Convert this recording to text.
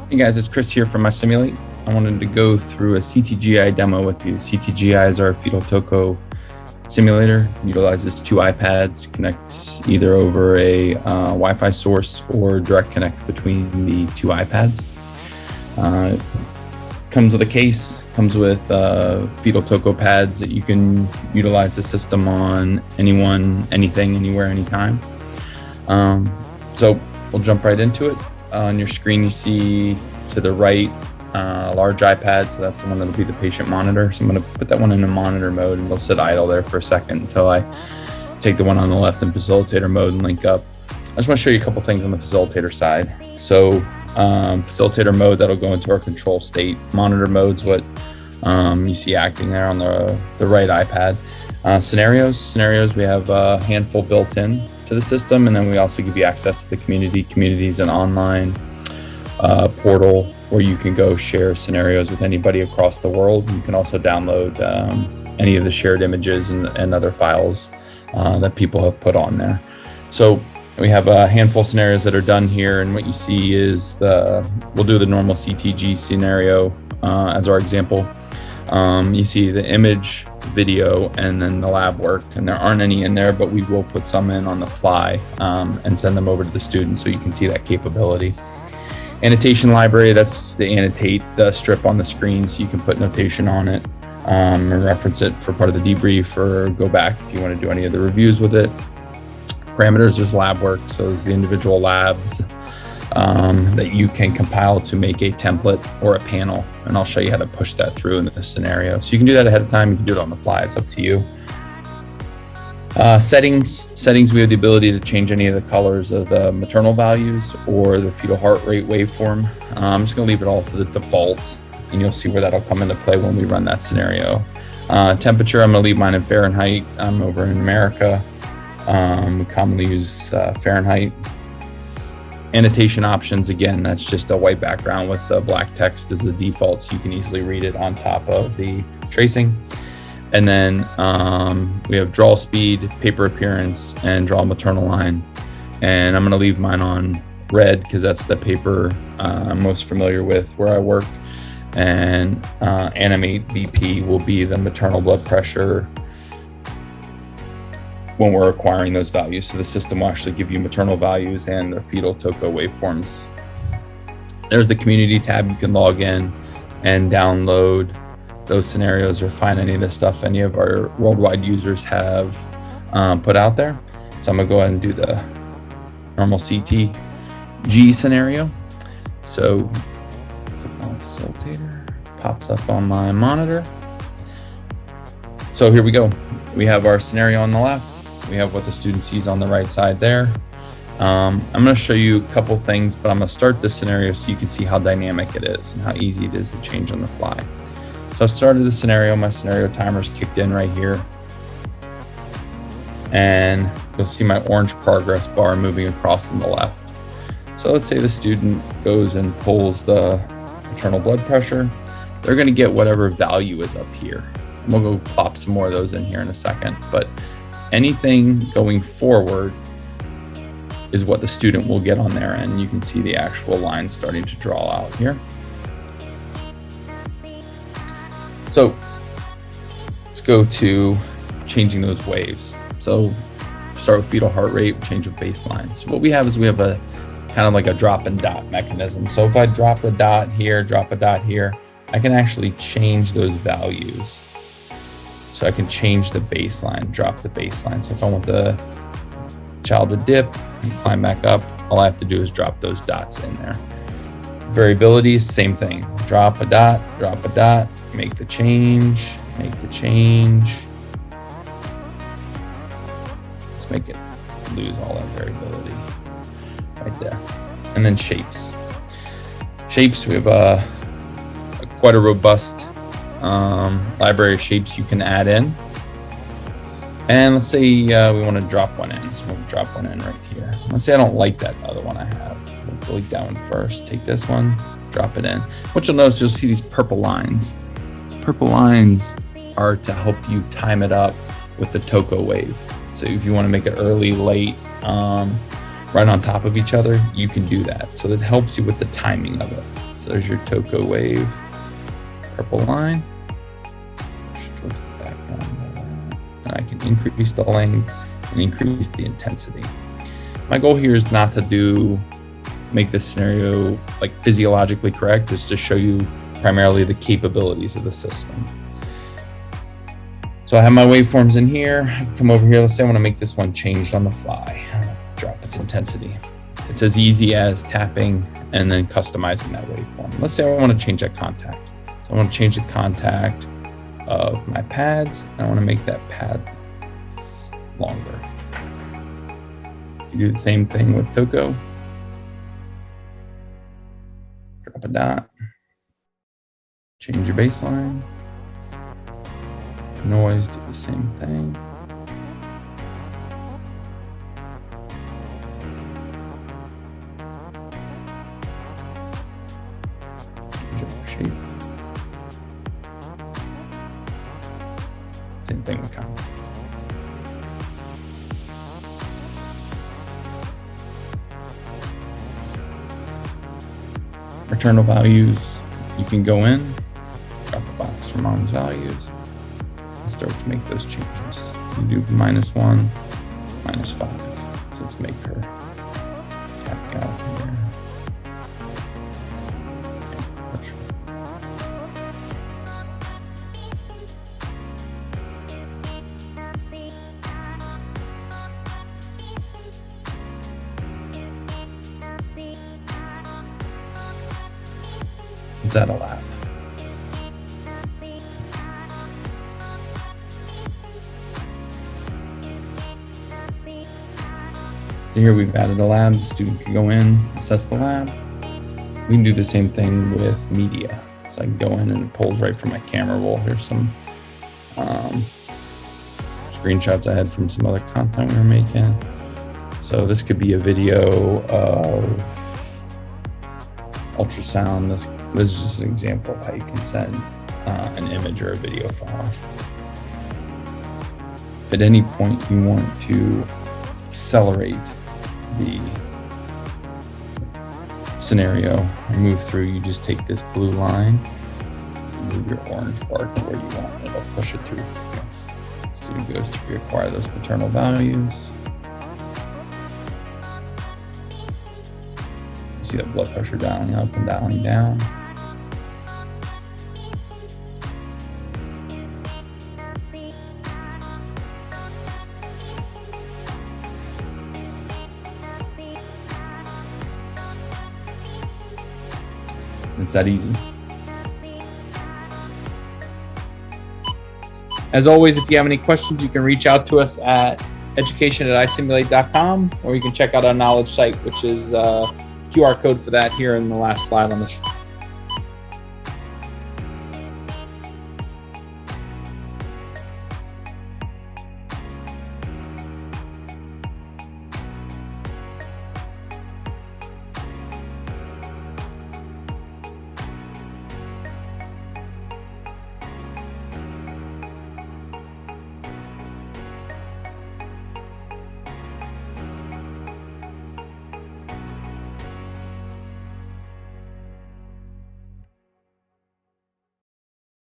Hey guys, it's Chris here from my Simulate. I wanted to go through a CTGi demo with you. CTGi is our fetal toco simulator. It utilizes two iPads, connects either over a Wi-Fi source or direct connect between the two iPads. Comes with a case, comes with fetal toco pads that you can utilize the system on anyone, anything, anywhere, anytime. So we'll jump right into it. On your screen, you see to the right, large iPad, so that's the one that'll be the patient monitor. So I'm going to put that one in a monitor mode, and it'll sit idle there for a second until I take the one on the left in facilitator mode and link up. I just want to show you a couple things on the facilitator side. So facilitator mode, that'll go into our control state. Monitor mode's what you see acting there on the right iPad. Scenarios, we have a handful built in to the system, and then we also give you access to the community. Community is an online portal where you can go share scenarios with anybody across the world. You can also download any of the shared images and other files that people have put on there. So we have a handful of scenarios that are done here, and what you see is we'll do the normal CTG scenario as our example. You see the image, video, and then the lab work, and there aren't any in there, but we will put some in on the fly and send them over to the students so you can see that capability. Annotation library, that's to annotate the strip on the screen so you can put notation on it and reference it for part of the debrief, or go back if you want to do any of the reviews with it. Parameters, there's lab work, so there's the individual labs that you can compile to make a template or a panel, and I'll show you how to push that through in this scenario. So you can do that ahead of time, you can do it on the fly, it's up to you. Settings, we have the ability to change any of the colors of the maternal values or the fetal heart rate waveform. I'm just gonna leave it all to the default, and you'll see where that'll come into play when we run that scenario. Temperature, I'm gonna leave mine in Fahrenheit. I'm over in America. We commonly use Fahrenheit. Annotation options, again, that's just a white background with the black text as the default, so you can easily read it on top of the tracing. And then we have draw speed, paper appearance, and draw maternal line. And I'm going to leave mine on red because that's the paper I'm most familiar with where I work. And animate BP will be the maternal blood pressure when we're acquiring those values. So the system will actually give you maternal values and the fetal toco waveforms. There's the community tab. You can log in and download those scenarios or find any of the stuff any of our worldwide users have put out there. So I'm gonna go ahead and do the normal CTG scenario. So click on facilitator, pops up on my monitor. So here we go. We have our scenario on the left. We have what the student sees on the right side there. I'm gonna show you a couple things, but I'm gonna start this scenario so you can see how dynamic it is and how easy it is to change on the fly. So I've started the scenario, my scenario timer's kicked in right here. And you'll see my orange progress bar moving across on the left. So let's say the student goes and pulls the maternal blood pressure. They're gonna get whatever value is up here. And we'll go plop some more of those in here in a second. But anything going forward is what the student will get on their end. You can see the actual line starting to draw out here. So let's go to changing those waves. So start with fetal heart rate, change with baseline. So what we have is we have a kind of like a drop and dot mechanism. So if I drop a dot here, drop a dot here, I can actually change those values. So I can change the baseline, drop the baseline. So if I want the child to dip and climb back up, all I have to do is drop those dots in there. Variability, same thing. Drop a dot, make the change, Let's make it lose all that variability right there. And then shapes. Shapes, we have quite a robust library of shapes you can add in. And let's say we want to drop one in. So we'll drop one in right here. Let's say I don't like that other one I have. We'll delete that one first. Take this one, drop it in. What you'll notice, you'll see these purple lines. These purple lines are to help you time it up with the toco wave. So if you want to make it early, late, right on top of each other, you can do that. So that helps you with the timing of it. So there's your Toco wave, purple line. Towards the background. And I can increase the length and increase the intensity. My goal here is not to make this scenario like physiologically correct, just to show you primarily the capabilities of the system. So I have my waveforms in here. I come over here. Let's say I want to make this one changed on the fly. Drop its intensity. It's as easy as tapping and then customizing that waveform. Let's say I want to change that contact. So I want to change the contact of my pads. And I want to make that pad longer. You do the same thing with Toco. Drop a dot. Change your baseline. Noise, do the same thing. Change your shape. Same thing with contact. Returnal values, you can go in, drop a box for mom's values, and start to make those changes. You do -1, -5. So let's make her tap out here. Let's add a lab. So here we've added a lab. The student can go in, assess the lab. We can do the same thing with media. So I can go in and it pulls right from my camera roll. Here's some screenshots I had from some other content we were making. So this could be a video of ultrasound. This is just an example of how you can send an image or a video file. If at any point you want to accelerate the scenario or move through, you just take this blue line, move your orange bar to where you want, and it'll push it through. Student goes to reacquire those paternal values. See that blood pressure dialing up and dialing down. It's that easy. As always, if you have any questions, you can reach out to us at education@isimulate.com, or you can check out our knowledge site, which is QR code for that here in the last slide on the